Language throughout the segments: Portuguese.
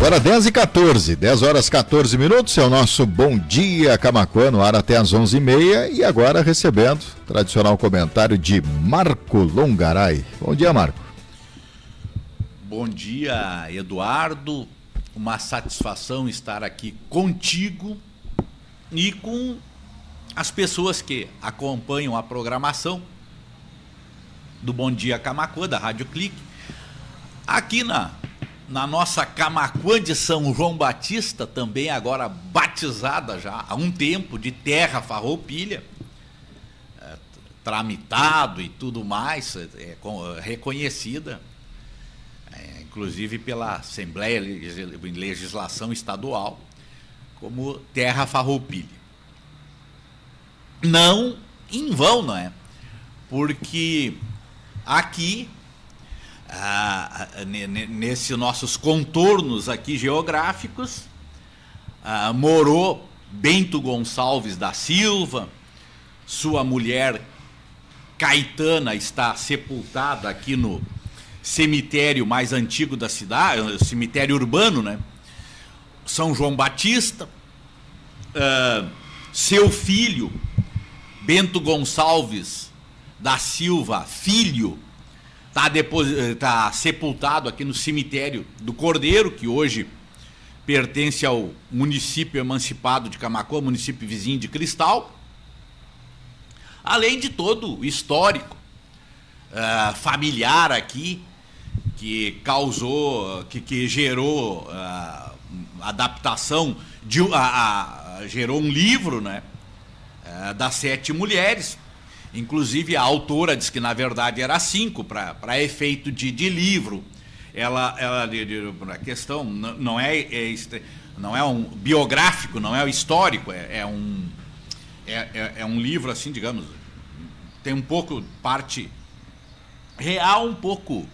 Agora 10h14, 10 horas 14 minutos, é o nosso Bom Dia Camaquã, no ar até às 11h30, e agora recebendo o tradicional comentário de Marco Longaray. Bom dia, Marco. Bom dia, Eduardo. Uma satisfação estar aqui contigo e com as pessoas que acompanham a programação do Bom Dia Camaquã, da Rádio Clique, aqui na nossa Camaquã de São João Batista, também agora batizada já há um tempo de Terra Farroupilha, tramitado e tudo mais, reconhecida, inclusive pela Assembleia de Legislação Estadual, como Terra Farroupilha. Não em vão, não é? Porque aqui, nesses nossos contornos aqui geográficos, morou Bento Gonçalves da Silva, sua mulher Caetana está sepultada aqui no cemitério mais antigo da cidade, cemitério urbano, né? São João Batista. Seu filho, Bento Gonçalves da Silva, filho, está sepultado aqui no cemitério do Cordeiro, que hoje pertence ao município emancipado de Camaquã, município vizinho de Cristal, além de todo o histórico familiar aqui, que causou, que gerou adaptação, gerou um livro, né, das 7 mulheres. Inclusive a autora diz que na verdade era 5, para efeito de livro. A questão não é um biográfico, não é histórico, é um livro assim, digamos, tem um pouco parte real, um pouco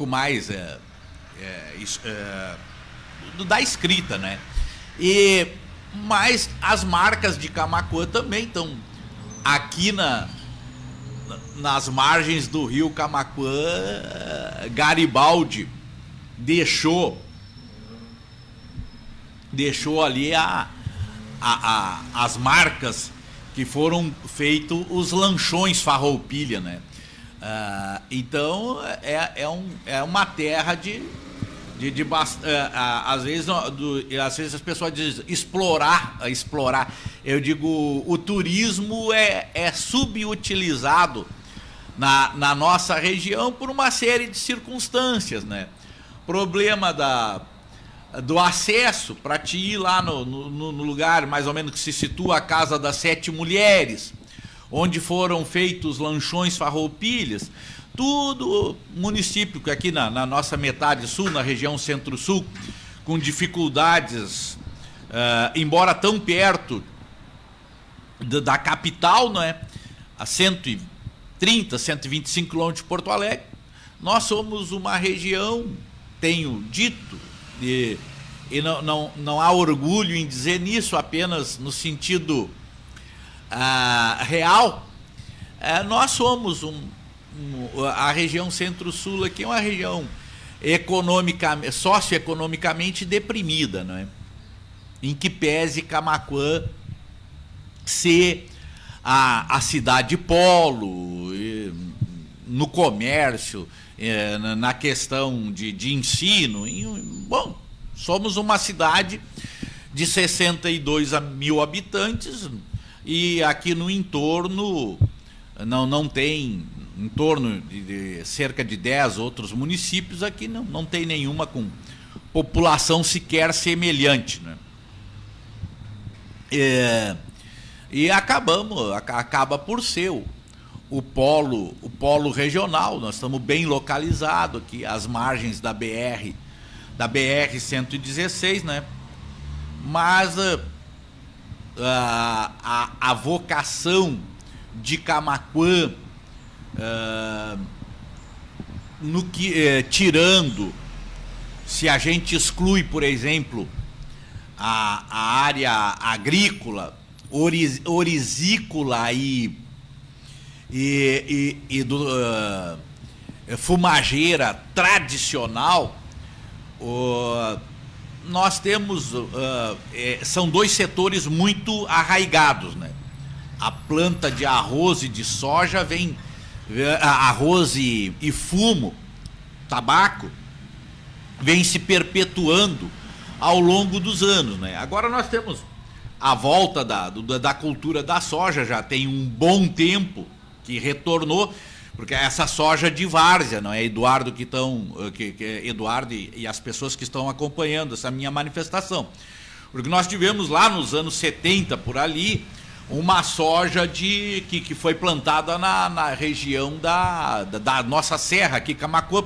mais da escrita, né? Mas as marcas de Camaquã também estão aqui nas margens do rio Camaquã. Garibaldi deixou ali as marcas que foram feitos os lanchões Farroupilha, né? Então é uma terra às vezes as pessoas dizem explorar. Eu digo, o turismo é subutilizado na nossa região por uma série de circunstâncias, né? Problema do acesso para te ir lá no lugar mais ou menos que se situa a Casa das 7 Mulheres, onde foram feitos lanchões Farroupilhas. Tudo município que aqui na nossa metade sul, na região centro-sul, com dificuldades, embora tão perto da capital, não é? A 130, 125 quilômetros de Porto Alegre. Nós somos uma região, tenho dito, e não há orgulho em dizer nisso, apenas no sentido real. Nós somos a região centro-sul aqui é uma região socioeconomicamente deprimida, não é? Em que pese Camaquã ser a cidade polo no comércio, na questão de ensino. Bom, somos uma cidade de 62 mil habitantes e aqui no entorno não tem, em torno de cerca de 10 outros municípios, aqui não tem nenhuma com população sequer semelhante, né? E acaba por ser o polo regional. Nós estamos bem localizados aqui, às margens da BR-116, né? Mas a vocação de Camaquã, tirando, se a gente exclui, por exemplo, a área agrícola, orizícola e fumageira tradicional, nós temos, são dois setores muito arraigados, né? A planta de arroz e de soja vem, arroz e fumo, tabaco, vem se perpetuando ao longo dos anos, né? Agora nós temos a volta da cultura da soja, já tem um bom tempo que retornou, porque essa soja de várzea, não é, Eduardo, Eduardo e as pessoas que estão acompanhando essa minha manifestação. Porque nós tivemos lá nos anos 70, por ali, uma soja que foi plantada na região da nossa serra, aqui, Camaquã.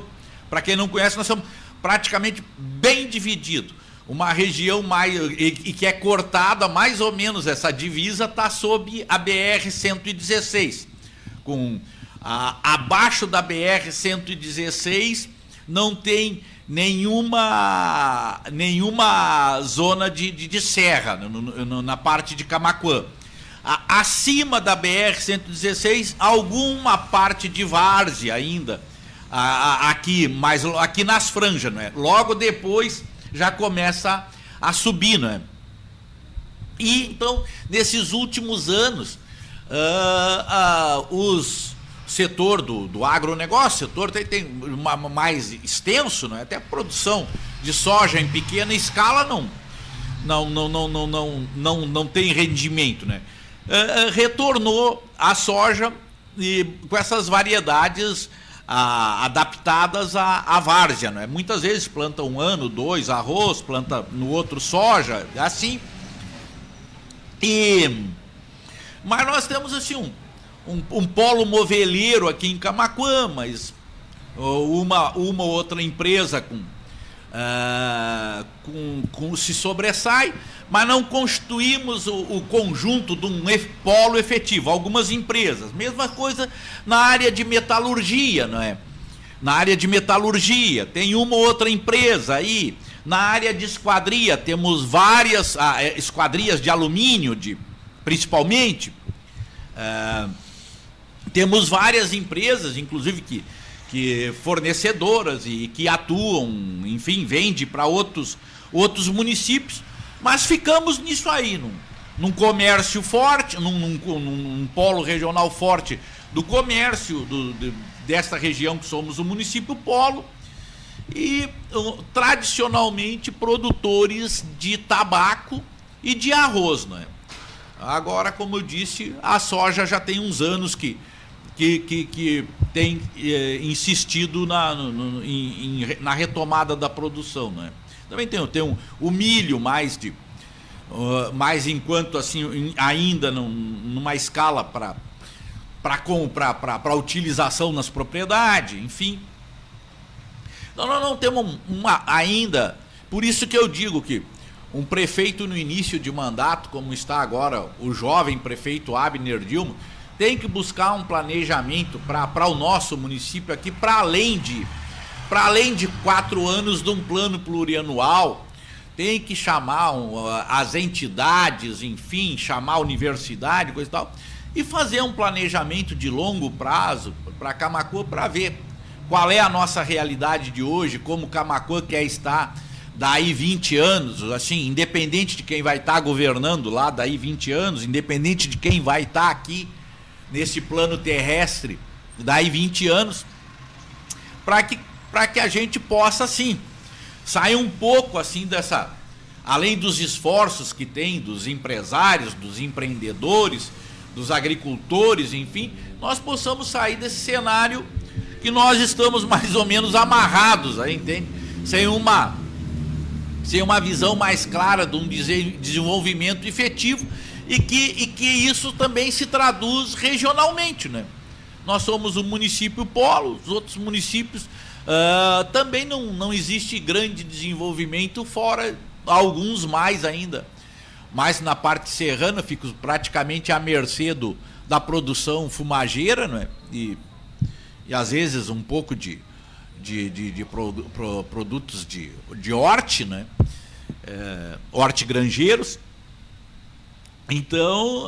Para quem não conhece, nós somos praticamente bem divididos. Uma região e que é cortada, mais ou menos, essa divisa está sob a BR-116, abaixo da BR-116 não tem nenhuma zona de serra na parte de Camaquã. Acima da BR-116, alguma parte de várzea ainda, mas aqui nas franjas, não é? Logo depois já começa a subir, não é? E então, nesses últimos anos, os setor do agronegócio, setor tem mais extenso, não é? Até a produção de soja em pequena escala não tem rendimento, né? Retornou a soja e com essas variedades adaptadas à várzea, não é? Muitas vezes planta um ano, dois arroz, planta no outro soja, assim. Mas nós temos assim um polo moveleiro aqui em Camaquã, mas uma outra empresa se sobressai, mas não constituímos o conjunto de um polo efetivo. Algumas empresas, mesma coisa na área de metalurgia, não é? Na área de metalurgia, tem uma outra empresa aí. Na área de esquadria, temos várias esquadrias de alumínio, principalmente. Temos várias empresas, inclusive, que fornecedoras e que atuam, enfim, vende para outros municípios, mas ficamos nisso aí, num comércio forte, num polo regional forte do comércio desta região que somos o município polo, e tradicionalmente produtores de tabaco e de arroz, né? Agora, como eu disse, a soja já tem uns anos que tem insistido na retomada da produção, né? Também tem o milho mais enquanto assim ainda numa escala para utilização nas propriedades, enfim. Então nós não temos ainda, por isso que eu digo que um prefeito no início de mandato, como está agora o jovem prefeito Abner Dilma, tem que buscar um planejamento para o nosso município aqui, para além de 4 anos de um plano plurianual. Tem que chamar as entidades, enfim, chamar a universidade, coisa e tal, e fazer um planejamento de longo prazo para Camaquã, para ver qual é a nossa realidade de hoje, como Camaquã quer estar daí 20 anos, assim, independente de quem vai estar governando lá daí 20 anos, independente de quem vai estar aqui nesse plano terrestre daí 20 anos, para que a gente possa, assim, sair um pouco, assim, além dos esforços que tem dos empresários, dos empreendedores, dos agricultores, enfim, nós possamos sair desse cenário que nós estamos mais ou menos amarrados, aí, entende? Sem uma visão mais clara de um desenvolvimento efetivo e que isso também se traduz regionalmente, né? Nós somos o município polo, os outros municípios também não existe grande desenvolvimento, fora alguns mais ainda. Mas na parte serrana fico praticamente à mercê da produção fumageira, não é? E às vezes um pouco de produtos de horte, né? Hortigranjeiros. Então,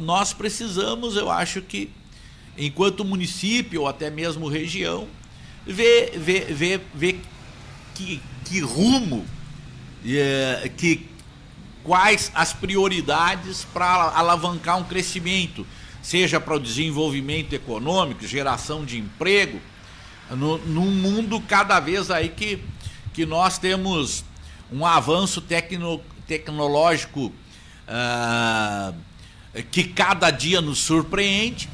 nós precisamos, eu acho que, enquanto município ou até mesmo região, ver que rumo, quais as prioridades para alavancar um crescimento, seja para o desenvolvimento econômico, geração de emprego, num mundo cada vez aí que nós temos um avanço tecnológico que cada dia nos surpreende,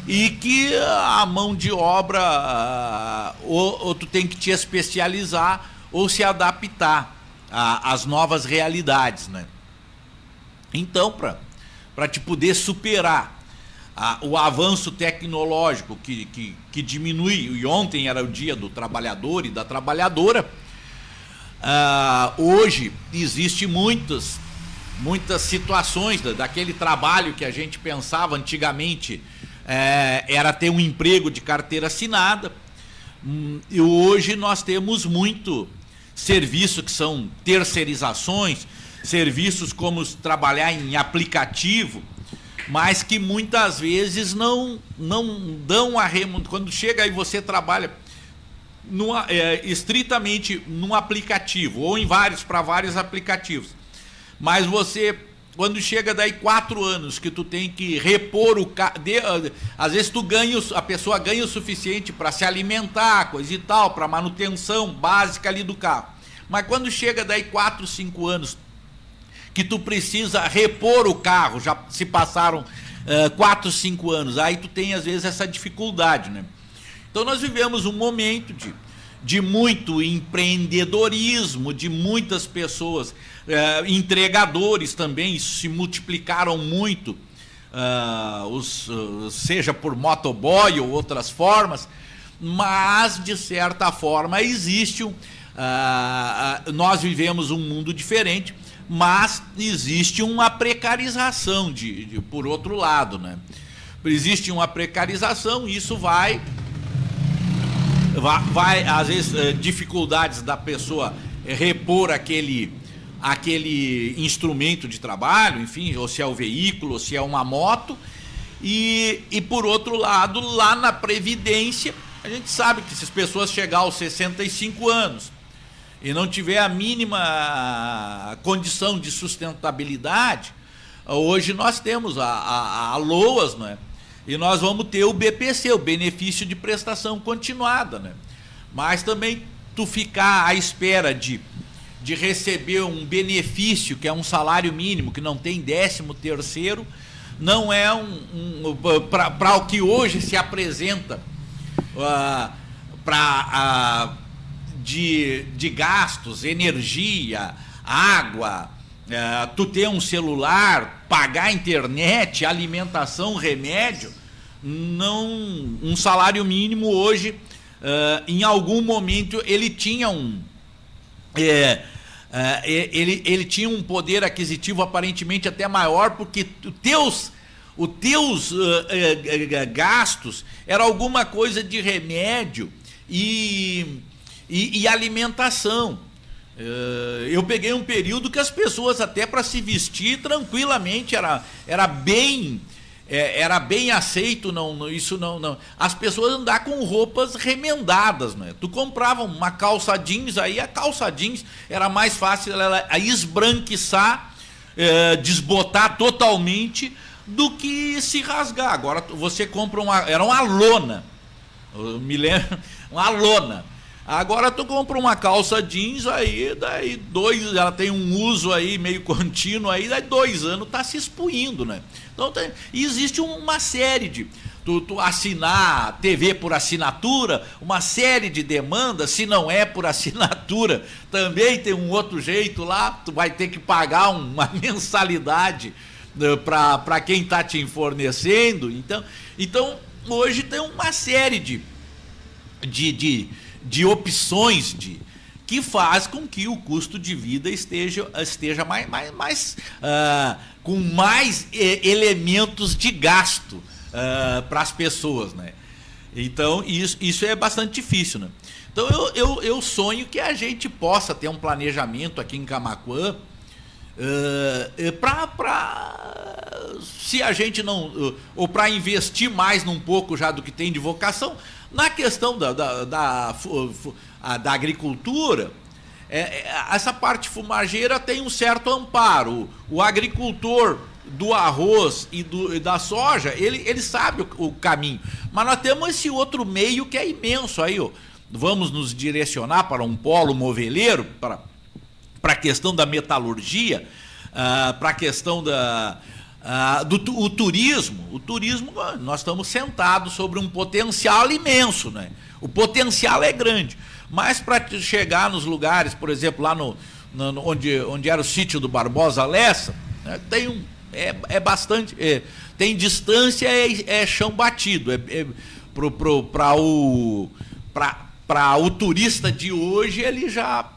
e que a mão de obra ou tu tem que te especializar ou se adaptar às novas realidades, né? Então, para te poder superar o avanço tecnológico que diminui, e ontem era o dia do trabalhador e da trabalhadora, hoje existe muitas situações daquele trabalho que a gente pensava antigamente era ter um emprego de carteira assinada, e hoje nós temos muito serviço que são terceirizações, serviços como trabalhar em aplicativo, mas que muitas vezes não dão a remuneração. Quando chega aí você trabalha estritamente num aplicativo, ou para vários aplicativos, mas você, quando chega daí 4 anos que tu tem que repor o carro, às vezes a pessoa ganha o suficiente para se alimentar, coisa e tal, para manutenção básica ali do carro, mas quando chega daí 4, 5 anos que tu precisa repor o carro, já se passaram 4, 5 anos, aí tu tem às vezes essa dificuldade, né? Então nós vivemos um momento de muito empreendedorismo, de muitas pessoas, entregadores também, isso se multiplicaram muito, seja por motoboy ou outras formas, mas de certa forma existe nós vivemos um mundo diferente, mas existe uma precarização por outro lado, né? Existe uma precarização, e isso vai às vezes dificuldades da pessoa repor aquele instrumento de trabalho, enfim, ou se é o veículo, ou se é uma moto, e por outro lado, lá na Previdência, a gente sabe que se as pessoas chegar aos 65 anos e não tiver a mínima condição de sustentabilidade, hoje nós temos a LOAS, né? E nós vamos ter o BPC, o benefício de prestação continuada, né? Mas também tu ficar à espera de receber um benefício, que é um salário mínimo, que não tem 13º, não é para o que hoje se apresenta de gastos, energia, água, tu ter um celular, pagar internet, alimentação, remédio, um salário mínimo hoje, em algum momento ele tinha ele tinha um poder aquisitivo aparentemente até maior, porque os teus gastos era alguma coisa de remédio e alimentação. Eu peguei um período que as pessoas, até para se vestir tranquilamente, era bem aceito, isso não. As pessoas andar com roupas remendadas, né? Tu comprava uma calça jeans, aí a calça jeans era mais fácil ela esbranquiçar, desbotar totalmente, do que se rasgar. Agora você compra era uma lona, eu me lembro, uma lona. Agora tu compra uma calça jeans, aí daí ela tem um uso aí meio contínuo, aí daí 2 anos tá se expuindo, né? Então existe uma série de tu assinar TV por assinatura, uma série de demandas. Se não é por assinatura, também tem um outro jeito lá, tu vai ter que pagar uma mensalidade para quem está te fornecendo. Então hoje tem uma série de opções que faz com que o custo de vida esteja mais com mais elementos de gasto para as pessoas, né? Então isso é bastante difícil, né? Então eu sonho que a gente possa ter um planejamento aqui em Camaquã Se a gente não, ou para investir mais num pouco já do que tem de vocação, na questão da agricultura, essa parte fumageira tem um certo amparo. O agricultor do arroz e da soja, ele sabe o caminho, mas nós temos esse outro meio que é imenso aí, ó. Vamos nos direcionar para um polo moveleiro, para a questão da metalurgia, para a questão do turismo. O turismo, nós estamos sentados sobre um potencial imenso, né? O potencial é grande, mas para chegar nos lugares, por exemplo, lá onde era o sítio do Barbosa Lessa, né, bastante, tem distância, é chão batido, para o turista de hoje, ele já...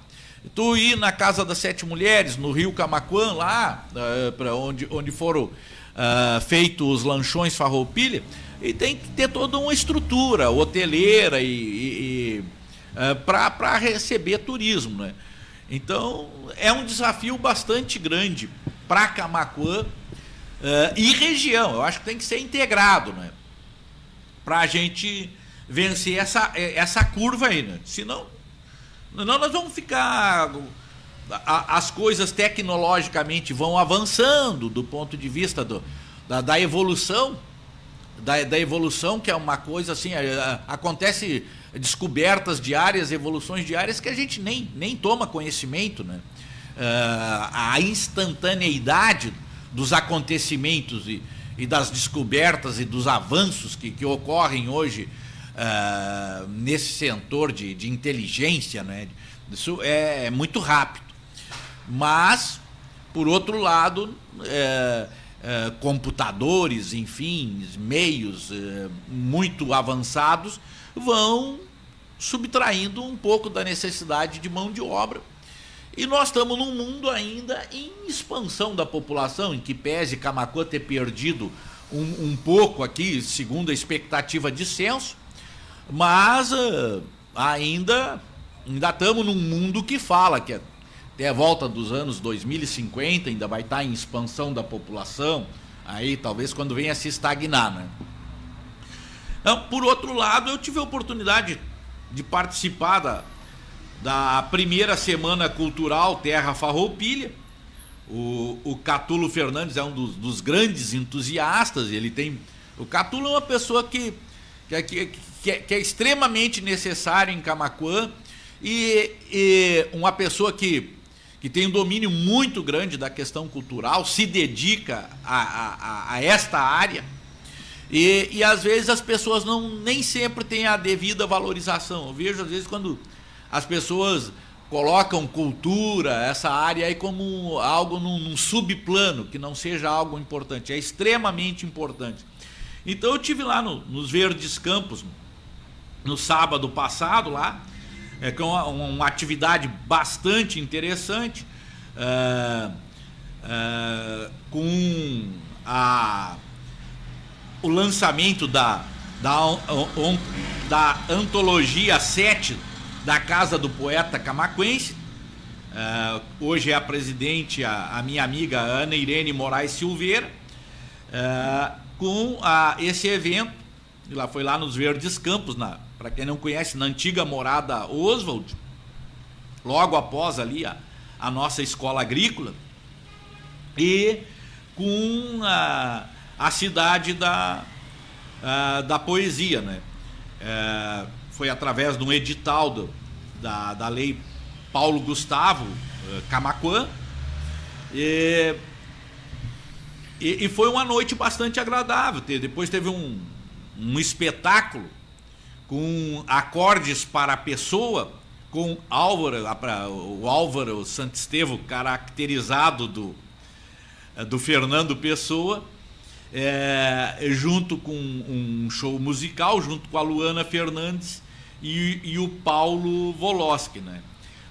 Tu ir na Casa das Sete Mulheres, no Rio Camaquã, lá, para onde foram feitos os lanchões Farroupilha, e tem que ter toda uma estrutura hoteleira para receber turismo, né? Então, é um desafio bastante grande para Camaquã e região. Eu acho que tem que ser integrado, né? Para a gente vencer essa curva aí, né? Senão, nós vamos ficar... As coisas tecnologicamente vão avançando do ponto de vista da evolução, da evolução, que é uma coisa assim, acontece descobertas diárias, evoluções diárias que a gente nem toma conhecimento, né? A instantaneidade dos acontecimentos e das descobertas e dos avanços que ocorrem hoje nesse setor de inteligência, né? Isso é muito rápido. Mas, por outro lado, computadores, enfim, meios muito avançados vão subtraindo um pouco da necessidade de mão de obra. E nós estamos num mundo ainda em expansão da população, em que pese Camaquã ter perdido um pouco aqui, segundo a expectativa de censo, mas ainda estamos num mundo que fala que até a volta dos anos 2050 ainda vai estar em expansão da população, aí talvez quando venha a se estagnar, né? Então, por outro lado, eu tive a oportunidade de participar da primeira Semana Cultural Terra Farroupilha. O Catulo Fernandes é um dos grandes entusiastas. O Catulo é uma pessoa que é extremamente necessário em Camaquã e uma pessoa que tem um domínio muito grande da questão cultural, se dedica a esta área e às vezes as pessoas nem sempre têm a devida valorização. Eu vejo às vezes quando as pessoas colocam cultura, essa área aí como algo num subplano, que não seja algo importante, é extremamente importante. Então eu estive lá nos Verdes Campos no sábado passado lá, com uma atividade bastante interessante, com o lançamento da antologia 7 da Casa do Poeta Camaquense. Hoje é a presidente, a minha amiga Ana Irene Moraes Silveira, com esse evento. Ela foi lá nos Verdes Campos, para quem não conhece, na antiga morada Oswald, logo após ali a nossa escola agrícola, e com a cidade da poesia, né? Foi através de um edital da lei Paulo Gustavo Camaquã, e foi uma noite bastante agradável. Depois teve um espetáculo com acordes para a pessoa, com o Álvaro Santistevo, caracterizado do Fernando Pessoa, junto com um show musical, junto com a Luana Fernandes e o Paulo Voloski, né?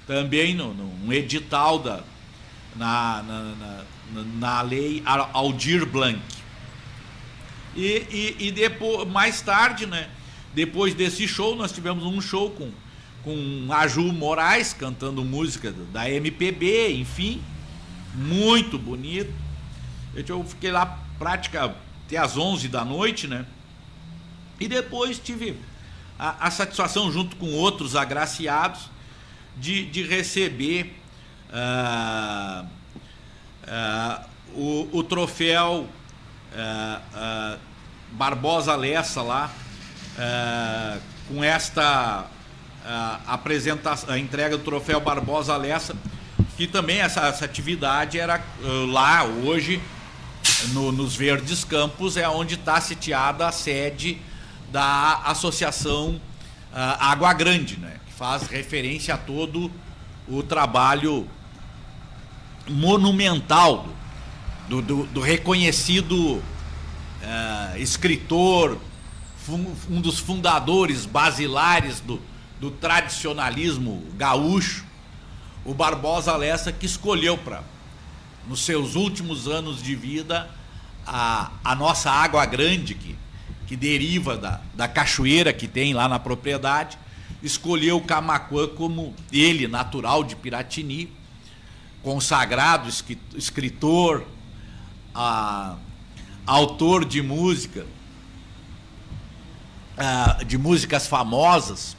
Também num edital na lei Aldir Blanc. E depois, mais tarde, né, depois desse show, nós tivemos um show com a Ju Moraes cantando música da MPB, enfim. muito bonito. Eu fiquei lá prática até às 11 da noite, né? E depois tive a satisfação, junto com outros agraciados, de receber o troféu Barbosa Lessa lá, com esta apresentação, a entrega do troféu Barbosa Lessa, que também essa atividade era lá hoje, nos Verdes Campos, é onde está sitiada a sede da Associação Água Grande, né? Que faz referência a todo o trabalho monumental do reconhecido escritor, um dos fundadores basilares do tradicionalismo gaúcho, o Barbosa Lessa, que escolheu nos seus últimos anos de vida, a nossa Água Grande, que deriva da cachoeira que tem lá na propriedade, escolheu o Camaquã como ele, natural de Piratini, consagrado escritor, autor de músicas famosas,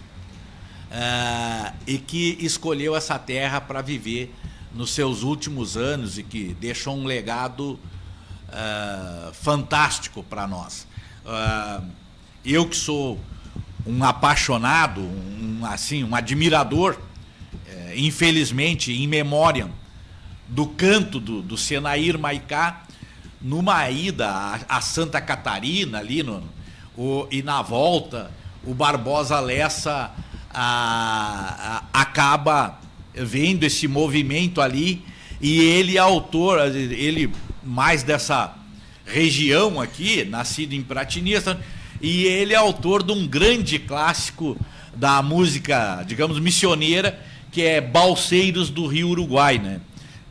e que escolheu essa terra para viver nos seus últimos anos e que deixou um legado fantástico para nós. Eu que sou um apaixonado, um admirador, infelizmente, in memoriam, do canto do Senair Maicá, numa ida a Santa Catarina, ali e na volta, o Barbosa Lessa acaba vendo esse movimento ali, e ele é autor, ele mais dessa região aqui, nascido em Piratini, e ele é autor de um grande clássico da música, digamos, missioneira, que é Balseiros do Rio Uruguai, né?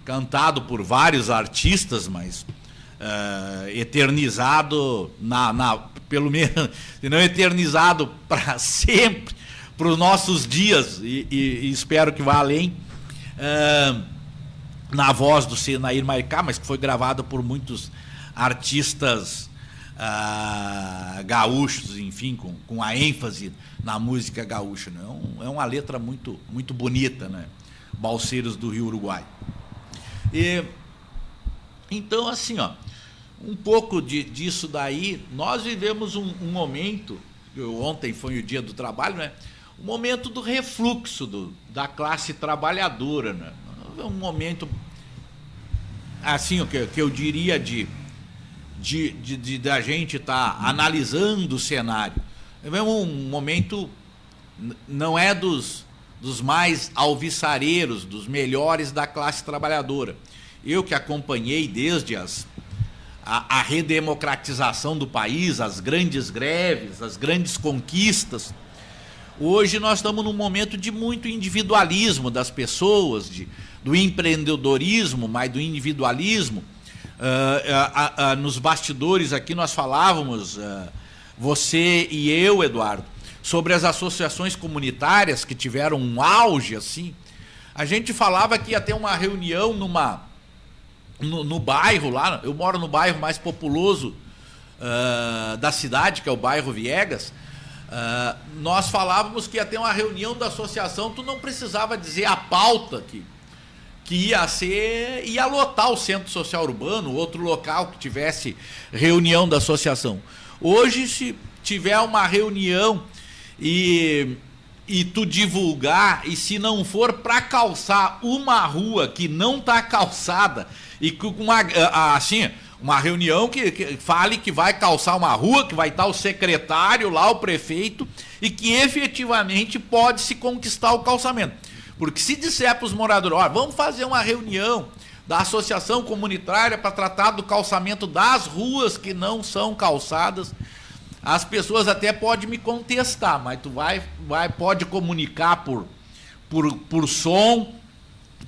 Cantado por vários artistas, mas eternizado pelo menos, se não eternizado para sempre, para os nossos dias, e espero que vá além, na voz do Senair Maicá, mas que foi gravado por muitos artistas gaúchos, enfim, com a ênfase na música gaúcha, né? É uma letra muito, muito bonita, né? Balseiros do Rio Uruguai. Então, assim, um pouco disso daí, nós vivemos um momento, ontem foi o dia do trabalho, né? Um momento do refluxo da classe trabalhadora, né? Um momento, assim, o que eu diria da gente estar analisando o cenário. É um momento, não é dos mais alvissareiros, dos melhores da classe trabalhadora. Eu que acompanhei desde a redemocratização do país, as grandes greves, as grandes conquistas, hoje nós estamos num momento de muito individualismo das pessoas, do empreendedorismo, mas do individualismo. Nos bastidores aqui nós falávamos, você e eu, Eduardo, sobre as associações comunitárias que tiveram um auge assim. A gente falava que ia ter uma reunião no bairro lá. Eu moro no bairro mais populoso da cidade, que é o bairro Viegas. Nós falávamos que ia ter uma reunião da associação, tu não precisava dizer a pauta que ia lotar o Centro Social Urbano, outro local que tivesse reunião da associação. Hoje, se tiver uma reunião e tu divulgar, e se não for para calçar uma rua que não está calçada, e com uma reunião que fale que vai calçar uma rua, que vai estar o secretário lá, o prefeito, e que efetivamente pode se conquistar o calçamento. Porque se disser para os moradores, vamos fazer uma reunião da associação comunitária para tratar do calçamento das ruas que não são calçadas, as pessoas até podem me contestar, mas tu pode comunicar por som,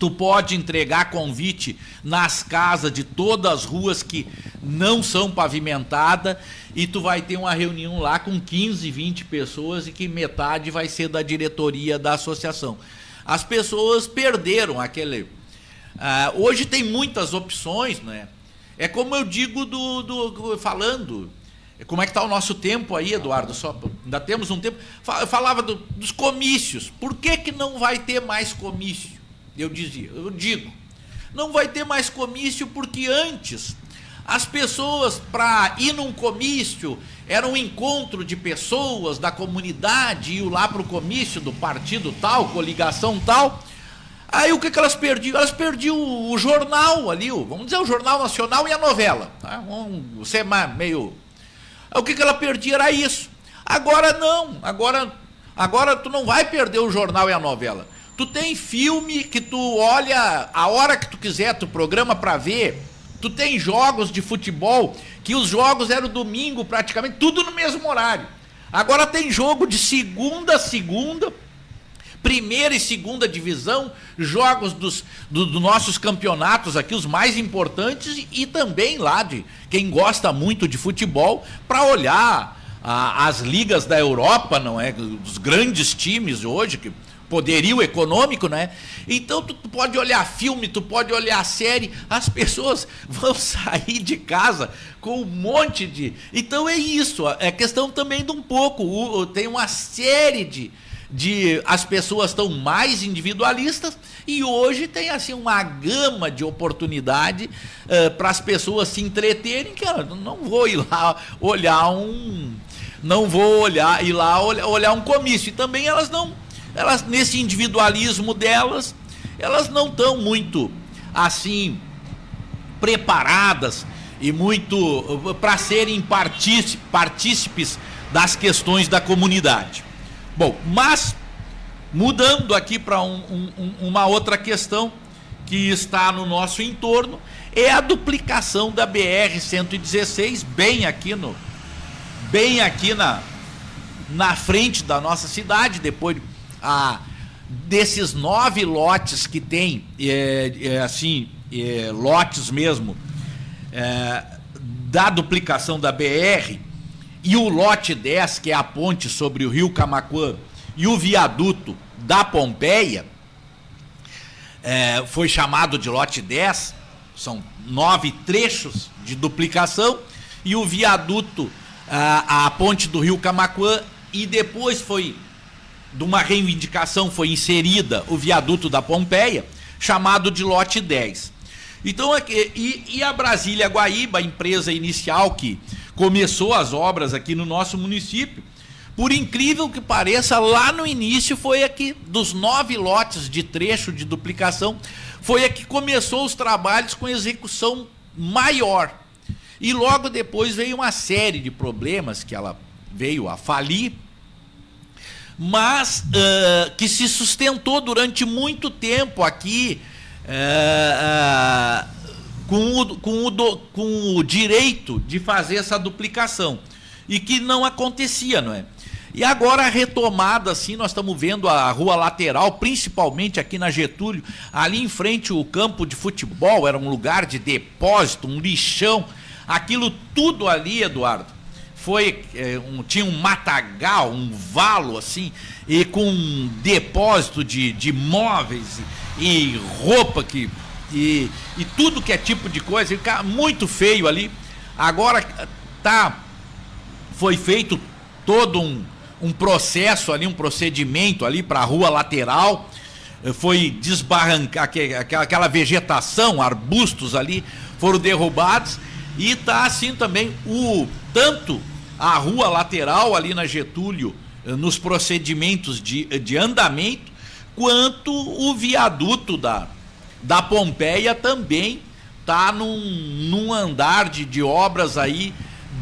tu pode entregar convite nas casas de todas as ruas que não são pavimentadas, e tu vai ter uma reunião lá com 15, 20 pessoas, e que metade vai ser da diretoria da associação. As pessoas perderam Hoje tem muitas opções, né? É como eu digo falando. Como é que está o nosso tempo aí, Eduardo? Ainda temos um tempo. Eu falava dos comícios. Por que não vai ter mais comício? Eu digo, não vai ter mais comício porque antes as pessoas, para ir num comício, era um encontro de pessoas da comunidade, iam lá para o comício do partido tal, coligação tal. Aí o que elas perdiam? Elas perdiam o jornal ali, vamos dizer, o Jornal Nacional e a novela. Tá? Você meio... O que ela perdia era isso. Agora não, agora tu não vai perder o jornal e a novela. Tu tem filme que tu olha a hora que tu quiser, tu programa para ver. Tu tem jogos de futebol, que os jogos eram domingo praticamente, tudo no mesmo horário. Agora tem jogo de segunda a segunda, primeira e segunda divisão, jogos dos nossos campeonatos aqui, os mais importantes, e também lá de quem gosta muito de futebol, para olhar as ligas da Europa, não é? Os grandes times hoje, que poderio econômico, né? Então tu pode olhar filme, tu pode olhar série, as pessoas vão sair de casa com um monte de... Então é isso, é questão também de um pouco, tem uma série as pessoas estão mais individualistas e hoje tem assim uma gama de oportunidade para as pessoas se entreterem, que eu não vou ir lá olhar olhar um comício. E também elas nesse individualismo delas, elas não estão muito assim preparadas e muito para serem partícipes das questões da comunidade. Bom, mas mudando aqui para uma outra questão que está no nosso entorno, é a duplicação da BR-116 bem aqui na frente da nossa cidade, depois desses 9 lotes que tem, lotes mesmo, da duplicação da BR, e o lote 10, que é a ponte sobre o rio Camaquã, e o viaduto da Pompeia, foi chamado de lote 10, são 9 trechos de duplicação, e o viaduto, a ponte do rio Camaquã, e depois de uma reivindicação, foi inserida o viaduto da Pompeia, chamado de lote 10. Então, e a Brasília Guaíba, a empresa inicial que começou as obras aqui no nosso município, por incrível que pareça, lá no início foi aqui, dos 9 lotes de trecho de duplicação, foi aqui que começou os trabalhos com execução maior. E logo depois veio uma série de problemas que ela veio a falir, mas que se sustentou durante muito tempo aqui, com o direito de fazer essa duplicação, e que não acontecia, não é? E agora a retomada, assim, nós estamos vendo a rua lateral, principalmente aqui na Getúlio, ali em frente o campo de futebol, era um lugar de depósito, um lixão, aquilo tudo ali, Eduardo, tinha um matagal, um valo, assim, e com um depósito de móveis e roupa e tudo que é tipo de coisa, muito feio ali. Agora foi feito todo um processo ali, um procedimento ali para a rua lateral, foi desbarrancar aquela vegetação, arbustos ali foram derrubados, e está assim também tanto a rua lateral ali na Getúlio, nos procedimentos de andamento, quanto o viaduto da Pompeia também está num andar de obras aí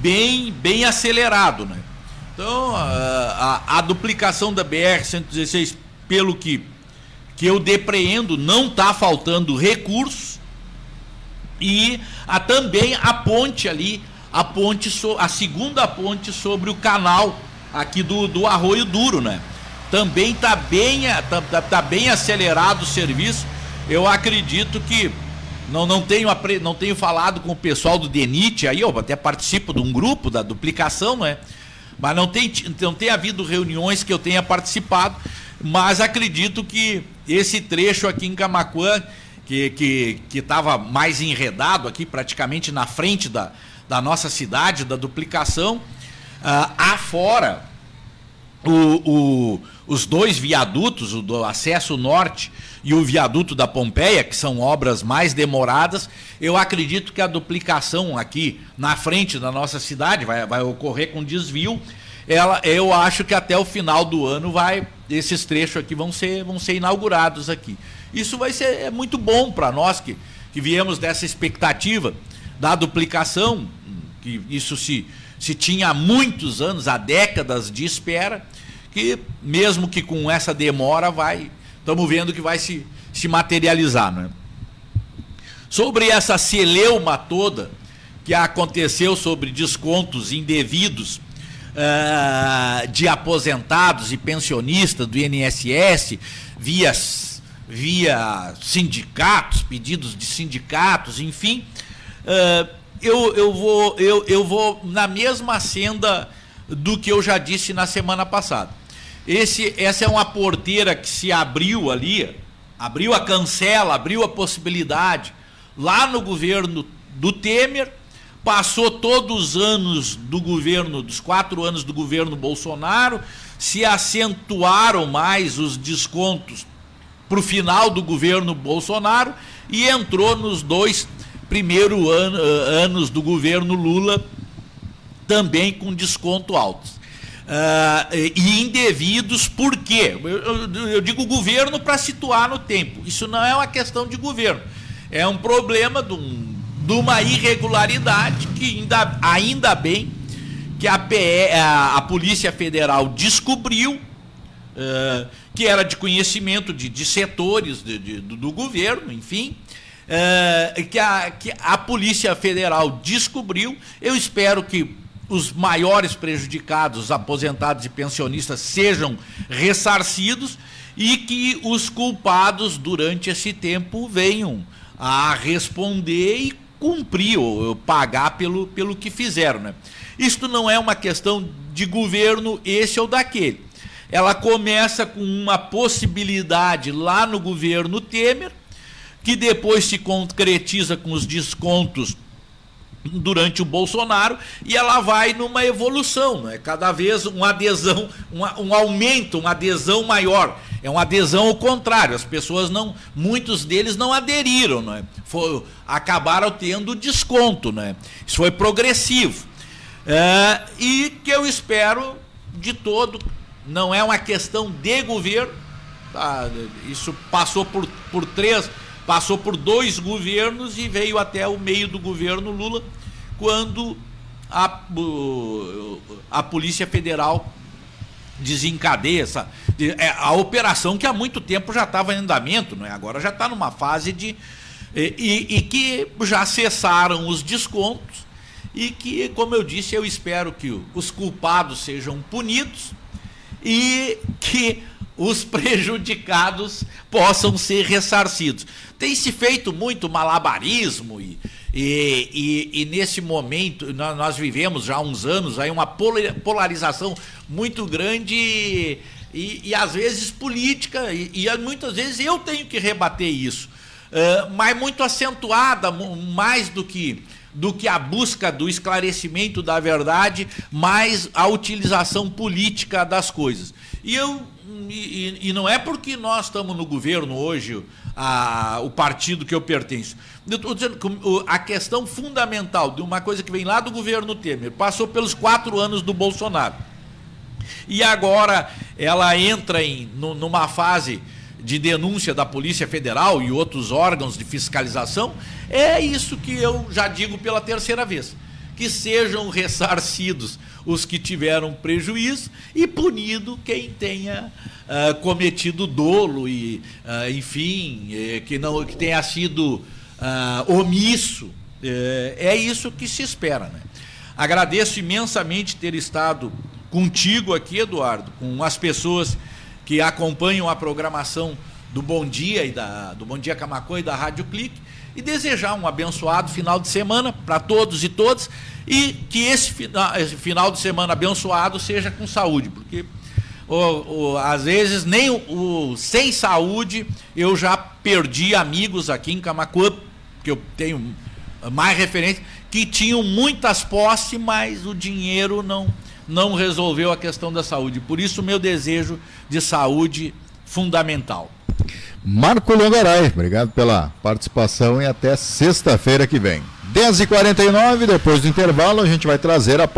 bem acelerado, né? Então, a duplicação da BR-116, pelo que eu depreendo, não está faltando recursos, e também a ponte ali, a segunda ponte sobre o canal aqui do Arroio Duro, né? Também está bem acelerado o serviço. Eu acredito que não tenho falado com o pessoal do DENIT, aí eu até participo de um grupo da duplicação, né? Mas não tem havido reuniões que eu tenha participado, mas acredito que esse trecho aqui em Camaquã, que estava mais enredado aqui, praticamente na frente da nossa cidade, da duplicação. Afora os dois viadutos, o do acesso norte e o viaduto da Pompeia, que são obras mais demoradas, eu acredito que a duplicação aqui na frente da nossa cidade vai ocorrer com desvio. Eu acho que até o final do ano esses trechos aqui vão ser inaugurados aqui. Isso vai ser muito bom para nós que viemos dessa expectativa da duplicação, que isso se tinha há muitos anos, há décadas de espera, que mesmo que com essa demora estamos vendo que vai se materializar, né? Sobre essa celeuma toda que aconteceu sobre descontos indevidos de aposentados e pensionistas do INSS via sindicatos, pedidos de sindicatos, enfim, eu vou na mesma senda do que eu já disse na semana passada. Essa é uma porteira que se abriu ali, abriu a cancela, abriu a possibilidade lá no governo do Temer, passou todos os anos do governo, dos 4 anos do governo Bolsonaro, se acentuaram mais os descontos para o final do governo Bolsonaro e entrou nos 2 primeiros anos do governo Lula também com desconto altos. E indevidos, por quê? Eu digo governo para situar no tempo. Isso não é uma questão de governo, é um problema de uma irregularidade que ainda bem que a Polícia Federal descobriu, que era de conhecimento de setores do governo, enfim, que a Polícia Federal descobriu. Eu espero que os maiores prejudicados, aposentados e pensionistas, sejam ressarcidos e que os culpados durante esse tempo venham a responder e cumprir ou pagar pelo que fizeram, né? Isto não é uma questão de governo esse ou daquele. Ela começa com uma possibilidade lá no governo Temer, que depois se concretiza com os descontos durante o Bolsonaro, e ela vai numa evolução, né? Cada vez uma adesão, um aumento, uma adesão maior. É uma adesão ao contrário, as pessoas muitos deles não aderiram, né? Acabaram tendo desconto, né? Isso foi progressivo. E que eu espero de todo, não é uma questão de governo, tá? Isso passou passou por 2 governos e veio até o meio do governo Lula, quando a Polícia Federal desencadeia a operação que há muito tempo já estava em andamento, não é? Agora já está numa fase e que já cessaram os descontos e que, como eu disse, eu espero que os culpados sejam punidos e que os prejudicados possam ser ressarcidos. Tem se feito muito malabarismo e nesse momento nós vivemos já há uns anos aí uma polarização muito grande e às vezes política e muitas vezes eu tenho que rebater isso, mas muito acentuada, mais do que a busca do esclarecimento da verdade, mais a utilização política das coisas. E não é porque nós estamos no governo hoje, o partido que eu pertenço. Eu estou dizendo que a questão fundamental de uma coisa que vem lá do governo Temer, passou pelos 4 anos do Bolsonaro. E agora ela entra numa fase de denúncia da Polícia Federal e outros órgãos de fiscalização. É isso que eu já digo pela 3ª vez. Que sejam ressarcidos os que tiveram prejuízo e punido quem tenha cometido dolo e, enfim, que tenha sido omisso. É isso que se espera, né? Agradeço imensamente ter estado contigo aqui, Eduardo, com as pessoas que acompanham a programação do Bom Dia do Bom Dia Camaquã e da Rádio Clique, e desejar um abençoado final de semana para todos e todas, e que esse final de semana abençoado seja com saúde, porque Às vezes, nem sem saúde, eu já perdi amigos aqui em Camaquã, que eu tenho mais referência, que tinham muitas posses, mas o dinheiro não resolveu a questão da saúde. Por isso, o meu desejo de saúde fundamental. Marco Longaray, obrigado pela participação e até sexta-feira que vem. 10h49, depois do intervalo, a gente vai trazer a